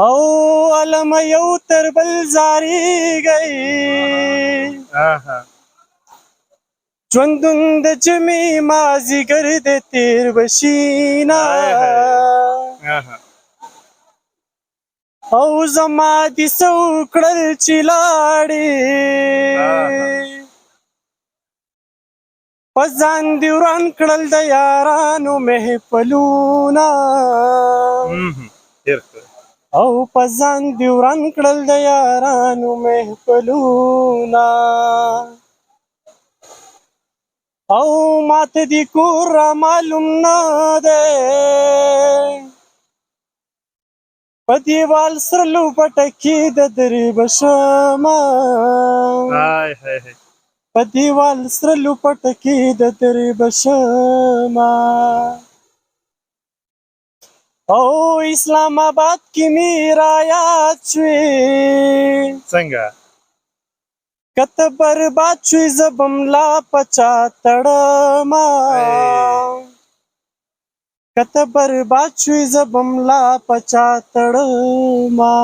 او علم یو تر بل زاریږي ژوندون د جمعې مازیګر د تیر بشینا او زما دې څه وکړل چې لاړې په ځان دې وران کړل د یارانو محفلونه او په ځان دې وران کړل د یارانو محفلونه او ماته دې کور را معلوم نه دی په دیوال سره لوپټه کې د درې بشمه په دیوال سره لوپټه کې د درې بشمه او اسلام آباد کې مې رایاد شوې څنګه کته برباد شوې زه به ملا په چا تړمه کته برباد شوې زه به ملا په چا تړمه